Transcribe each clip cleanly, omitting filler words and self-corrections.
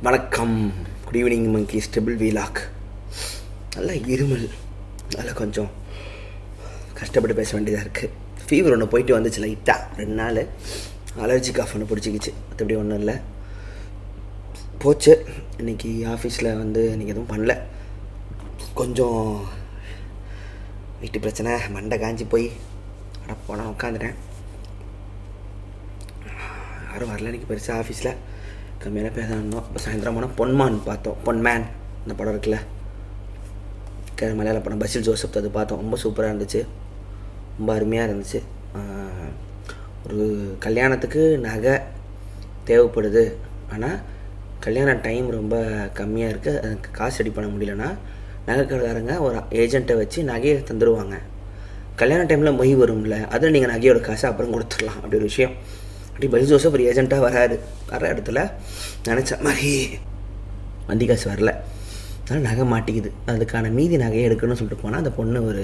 வணக்கம். Good evening மங்கி stable vlog. நல்லா இருமல், நல்லா கொஞ்சம் கஷ்டப்பட்டு பேச வேண்டியதாக இருக்குது. ஃபீவர் ஒன்று போயிட்டு வந்துச்சு லைட்டாக 2 நாள். அலர்ஜி காஃப் ஒன்று பிடிச்சிக்கிச்சு, மற்றபடி ஒன்றும் இல்லை, போச்சு. இன்றைக்கி ஆஃபீஸில் இன்றைக்கி எதுவும் பண்ணல. கொஞ்சம் வீட்டு பிரச்சனை, மண்டை காஞ்சி போய் போனால் உட்காந்துட்டேன். யாரும் வரல இன்றைக்கி பெருசாக ஆஃபீஸில், கம்மியான பேர் தான் இருந்தோம். இப்போ சாயந்தரம் போனால் பொன்மான் பார்த்தோம். பொன்மேன் இந்த படம் இருக்குல்ல, மலையாள படம், பசில் ஜோசப். அது பார்த்தோம், ரொம்ப சூப்பராக இருந்துச்சு, ரொம்ப அருமையாக இருந்துச்சு. ஒரு கல்யாணத்துக்கு நகை தேவைப்படுது, ஆனால் கல்யாண டைம் ரொம்ப கம்மியாக இருக்குது, அதுக்கு காசு ரெடி பண்ண முடியலன்னா நகைக்கடைக்காரங்க ஒரு ஏஜெண்ட்டை வச்சு நகையை தந்துடுவாங்க. கல்யாண டைமில் மொய் வரும்ல, அதில் நீங்கள் நகையோட காசை அப்புறம் கொடுத்துடலாம். அப்படி ஒரு விஷயம். அப்படி பசில் ஜோசப் ஒரு ஏஜெண்ட்டாக வர இடத்துல நினச்ச மாதிரி வண்டி காசு வரல, அதனால் நகை மாட்டிக்குது. அதுக்கான மீதி நகையை எடுக்கணும்னு சொல்லிட்டு போனால் அந்த பொண்ணு ஒரு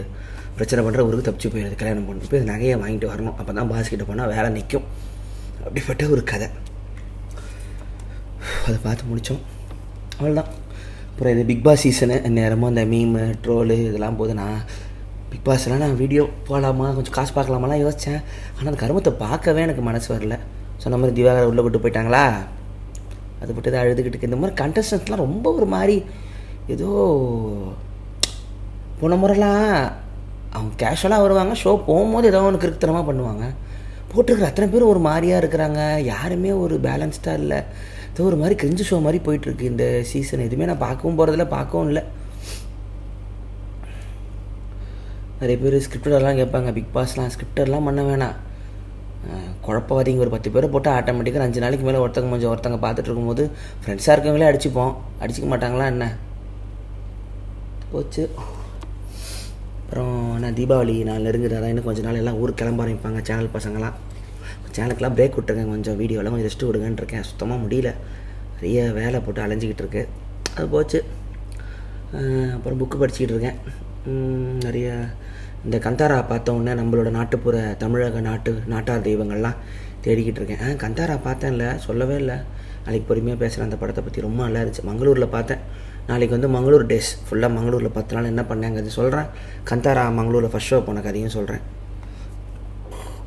பிரச்சனை பண்ணுற ஊருக்கு தப்பிச்சு போயிடுது. கல்யாணம் பொண்ணு போய் நகையை வாங்கிட்டு வரணும், அப்போ தான் பாஸ்கிட்ட போனால் வேலை நிற்கும். அப்படிப்பட்ட ஒரு கதை. அதை பார்த்து முடித்தோம், அவ்வளோதான். அப்புறம் இது பிக் பாஸ் சீசனு, நேரமும் அந்த மீமு ட்ரோலு இதெல்லாம் போது. நான் பிக் பாஸ்லாம் நான் வீடியோ போகலாமா, கொஞ்சம் காசு பார்க்கலாமாலாம் யோசித்தேன். ஆனால் அந்த கருமத்தை பார்க்கவே எனக்கு மனசு வரல. சொன்ன மாதிரி திவாகர் உள்ளே விட்டு போயிட்டாங்களா, அது விட்டு தான் அழுதுகிட்டு. இந்த மாதிரி கண்டஸ்டன்ஸ்லாம் ரொம்ப ஒரு மாதிரி ஏதோ போன முறைலாம் அவங்க கேஷுவலாக வருவாங்க, ஷோ போகும்போது ஏதோ ஒன்று கிறுக்குத்தனமாக பண்ணுவாங்க. போட்டிருக்கிற அத்தனை பேர் ஒரு மாதிரியாக இருக்கிறாங்க, யாருமே ஒரு பேலன்ஸ்டாக இல்லை. ஏதோ ஒரு மாதிரி கிரிஞ்சு ஷோ மாதிரி போயிட்டுருக்கு இந்த சீசன். எதுவுமே நான் பார்க்கவும் போகிறதில்ல, பார்க்கவும் இல்லை. நிறைய பேர் ஸ்கிரிப்டர்லாம் கேட்பாங்க, பிக் பாஸ்லாம் ஸ்கிரிப்டர்லாம் பண்ண வேணாம், குழப்பவாதிங்க ஒரு 10 பேரை போட்டு ஆட்டோமேட்டிக்காக 5 நாளைக்கு மேலே ஒருத்தங்க பார்த்துட்டு இருக்கும்போது ஃப்ரெண்ட்ஸாக இருக்கவங்களே அடிச்சுப்போம், அடிச்சிக்க மாட்டாங்களா என்ன, போச்சு. அப்புறம் நான் தீபாவளி நாள் நெருங்குது, அதான் இன்னும் கொஞ்சம் நாள் எல்லாம் ஊருக்கு கிளம்ப ஆரம்பிப்பாங்க சேனல் பசங்களாம். சேனலுக்கெலாம் பிரேக் விட்டுருங்க, கொஞ்சம் வீடியோலாம் கொஞ்சம் ரெஸ்ட்டு விடுங்கன்னு இருக்கேன். சுத்தமாக முடியல, நிறைய வேலை போட்டு அலைஞ்சிக்கிட்டு இருக்கு, அது போச்சு. அப்புறம் புக்கு படிச்சுக்கிட்டு இருக்கேன். நிறைய இந்த கந்தாரா பார்த்தோன்னே நம்மளோட நாட்டுப்புற தமிழக நாட்டார் தெய்வங்கள்லாம் தேடிக்கிட்டு இருக்கேன். கந்தாரா பார்த்தேன்ல, சொல்லவே இல்லை. நாளைக்கு பொறுமையாக பேசுகிறேன் அந்த படத்தை பற்றி, ரொம்ப நல்லா இருந்துச்சு. மங்களூரில் பார்த்தேன். நாளைக்கு மங்களூர் டேஸ் ஃபுல்லாக மங்களூரில் 10 நாள் என்ன பண்ணேங்கிறது சொல்கிறேன். கந்தாரா மங்களூரில் ஃபஸ்ட் ஷோ போன கதையும் சொல்கிறேன்.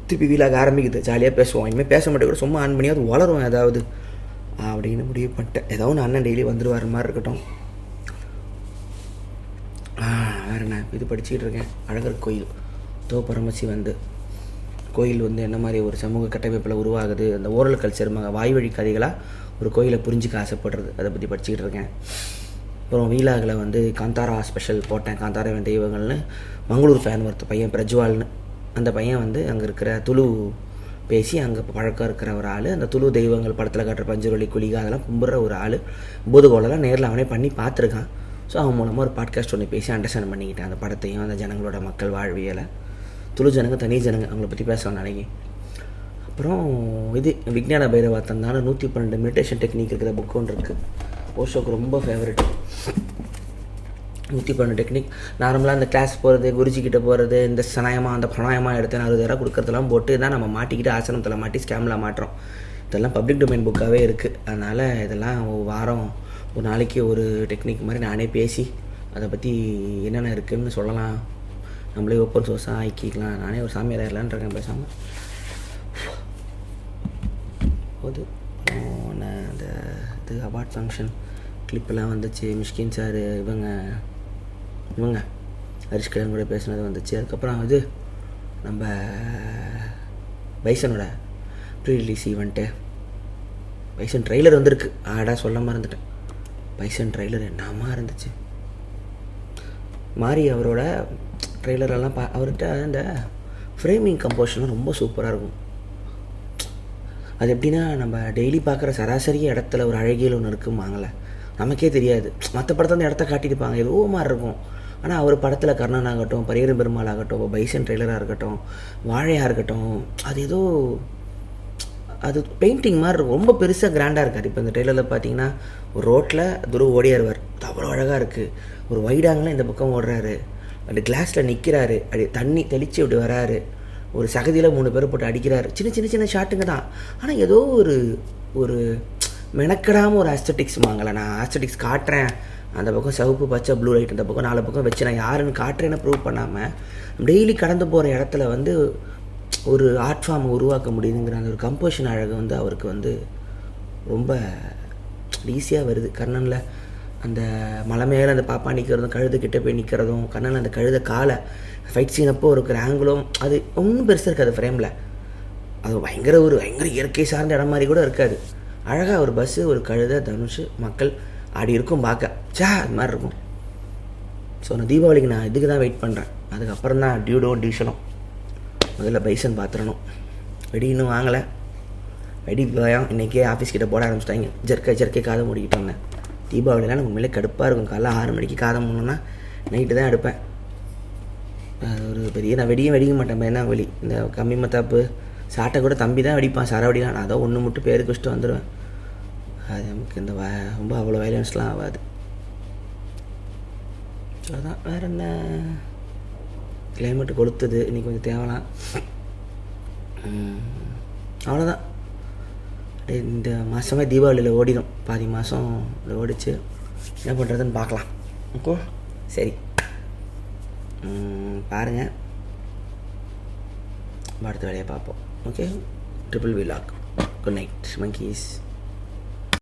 திருப்பி வீலாக ஆரம்பிக்குது, ஜாலியாக பேசுவோம். இனிமேல் பேச மாட்டேன் கூட, சும்மா ஆன் பண்ணி அது வளரும் ஏதாவது அப்படின்னு முடிவு பண்ணிட்டேன். ஏதோ ஒன்று அண்ணன் டெய்லி வந்துடுவார் மாதிரி இருக்கட்டும். வேறு என்ன இது படிச்சுக்கிட்டு இருக்கேன், அழகர் கோயில் பரமசி கோயில் என்ன மாதிரி ஒரு சமூக கட்டமைப்பில் உருவாகுது, அந்த ஓரல் கல்ச்சர் வாய்வழி கதைகளாக ஒரு கோயிலை புரிஞ்சிக்க ஆசைப்படுறது, அதை பற்றி படிச்சுக்கிட்டு இருக்கேன். அப்புறம் வீலாகில் காந்தாரா ஸ்பெஷல் போட்டேன். காந்தாரா தெய்வங்கள்னு மங்களூர் ஃபேன் ஒருத்த பையன் பிரஜ்வால்னு, அந்த பையன் அங்கே இருக்கிற துளு பேசி அங்கே பழக்கம் இருக்கிற ஒரு ஆள். அந்த துளு தெய்வங்கள் படத்தில் காட்டுற பஞ்சரொலி குளிகா அதெல்லாம் கும்பிட்ற ஒரு ஆள். பூதகோளெல்லாம் நேரில் அவனே பண்ணி பார்த்துருக்கான். ஸோ அவன் மூலமாக ஒரு பாட்காஸ்ட் ஒன்று பேசி அண்டர்ஸ்டாண்ட் பண்ணிக்கிட்டேன் அந்த படத்தையும், அந்த ஜனங்களோட மக்கள் வாழ்வியலை, துளு ஜனங்க தனி ஜனங்க அவங்கள பற்றி பேசலாம் நாளைக்கு. அப்புறம் இது விஞ்ஞான பைரவா தந்தான 112 மெடிடேஷன் டெக்னிக் இருக்கிற புக்கு ஒன்று இருக்குது. ஓஷோக்கு ரொம்ப ஃபேவரட். 112 டெக்னிக். நார்மலாக அந்த கிளாஸ் போகிறது, குருஜிக்கிட்ட போகிறது, இந்த சனாயமாக அந்த பிரணாயமாக எடுத்து 60,000 கொடுக்கறதெல்லாம் போட்டு தான் நம்ம மாட்டிக்கிட்டு ஆசனத்தில் மாட்டி ஸ்கேமில் மாட்டுறோம். இதெல்லாம் பப்ளிக் டொமைன் புக்காகவே இருக்குது. அதனால் இதெல்லாம் வாரம் ஒரு நாளைக்கு ஒரு டெக்னிக் மாதிரி நானே பேசி அதை பற்றி என்னென்ன இருக்குதுன்னு சொல்லலாம். நம்மளே ஓப்பன் சோர்ஸாக ஆக்கிக்கலாம். நானே ஒரு சாமியார் ஆயிடலான்னு இருக்கேன் பேசாமல். போது அந்த இது அவார்ட் ஃபங்க்ஷன் கிளிப்பெல்லாம் வந்துச்சு. மிஷ்கின் சார் இவங்க ஹரிஷ் கல்யாண் கூட பேசினது வந்துச்சு. அதுக்கப்புறம் நம்ம பைசனோட pre release event, Bison trailer வந்திருக்கு. சொல்ல மறந்துட்டேன். பைசன் ட்ரெய்லர் என்னமா இருந்துச்சு. மாறி அவரோட ட்ரெய்லரெல்லாம் அவர்கிட்ட அந்த ஃப்ரேமிங் கம்போஷன்லாம் ரொம்ப சூப்பராக இருக்கும். அது எப்படின்னா, நம்ம டெய்லி பார்க்குற சராசரி இடத்துல ஒரு அழகியல் ஒன்று இருக்குமாங்களே, நமக்கே தெரியாது. மற்ற படத்தை அந்த இடத்த காட்டியிருப்பாங்க, ஏதோ மாதிரி இருக்கும். ஆனால் அவர் படத்தில் கர்ணன் ஆகட்டும், பரியரும் பெருமாள் ஆகட்டும், பைசன் ட்ரெய்லராக இருக்கட்டும், வாழையாக இருக்கட்டும், அது ஏதோ அது பெயிண்டிங் மாதிரி இருக்கும். ரொம்ப பெருசாக கிராண்டாக இருக்கார். இப்போ இந்த ட்ரெய்லரில் பார்த்தீங்கன்னா ஒரு ரோட்டில் துருவ ஓடியாருவார், அது அவ்வளோ அழகாக இருக்குது. ஒரு வைடாங்கலாம் இந்த பக்கம் ஓடுறாரு, அப்படி கிளாஸில் நிற்கிறாரு, அப்படி தண்ணி தெளித்து அப்படி வராரு, ஒரு சகதியில் 3 பேர் போட்டு அடிக்கிறாரு. சின்ன சின்ன சின்ன ஷாட்டுங்க தான், ஆனால் ஏதோ ஒரு மெனக்கடாமல் ஒரு ஆஸ்தட்டிக்ஸ் வாங்கலை. நான் ஆஸ்தட்டிக்ஸ் காட்டுறேன், அந்த பக்கம் சிவப்பு பச்சை ப்ளூ லைட் அந்த பக்கம் 4 பக்கம் வச்சு நான் யாருன்னு காட்டுறேன்னு ப்ரூவ் பண்ணாமல் டெய்லி கடந்து போகிற இடத்துல வந்து ஒரு ஆர்ட் ஃபார்மை உருவாக்க முடியுதுங்கிற அந்த ஒரு கம்போஷன் அழகு வந்து அவருக்கு வந்து ரொம்ப ஈஸியாக வருது. கர்ணனில் அந்த மலை மேலே அந்த பாப்பா நிற்கிறதும் கழுதுக்கிட்ட போய் நிற்கிறதும், கர்ணனில் அந்த கழுத காலை ஃபைட் சீனப்போ இருக்கிற ஆங்கிளும் அது ஒன்றும் பெருசாக இருக்காது ஃப்ரேமில். அது பயங்கர இயற்கை சார்ந்த இடம் மாதிரி கூட இருக்காது. அழகாக ஒரு பஸ்ஸு, ஒரு கழுதை, தனுஷ், மக்கள் ஆடி இருக்கும் பார்க்க அது மாதிரி இருக்கும். ஸோ நான் தீபாவளிக்கு நான் இதுக்கு தான் வெயிட் பண்ணுறேன். அதுக்கப்புறம் தான் டியூஷனும். முதல்ல பைசன் பார்த்துடணும். வெடி இன்னும் வாங்கலை. வெடி பயம் இன்றைக்கே ஆஃபீஸ் கிட்டே போட ஆரம்பிச்சிட்டாங்க. ஜர்க்கை காதை மூடிக்கிட்டு வந்தேன். தீபாவளிலாம் எனக்கு உண்மையிலே கடுப்பாக இருக்கும். காலைல 6 மணிக்கு காதை மூடணுன்னா நைட்டு தான் எடுப்பேன். அது ஒரு பெரிய நான் வெடிக்க மாட்டேன். என்ன வெளி இந்த கம்மி மத்தாப்பு சாட்டை கூட தம்பி தான் வெடிப்பான், சரவடிலாம். நான் அதான் ஒன்று மட்டும் பேருக்கு வச்சுட்டு வந்துடுவேன். அது நமக்கு இந்த ரொம்ப அவ்வளோ வயலன்ஸ்லாம் ஆகாது. அதான் வேறு என்ன, கிளைமேட்டு கொளுத்துது இன்றைக்கி கொஞ்சம் தேவலாம். அவ்வளோதான். இந்த மாதமே தீபாவளியில் ஓடிடும். பாதி மாதம் ஓடிச்சு. என்ன பண்ணுறதுன்னு பார்க்கலாம். ஓகே சரி, பாருங்கள். அடுத்த வேலையை பார்ப்போம். Okay, triple vlog. Good night monkeys.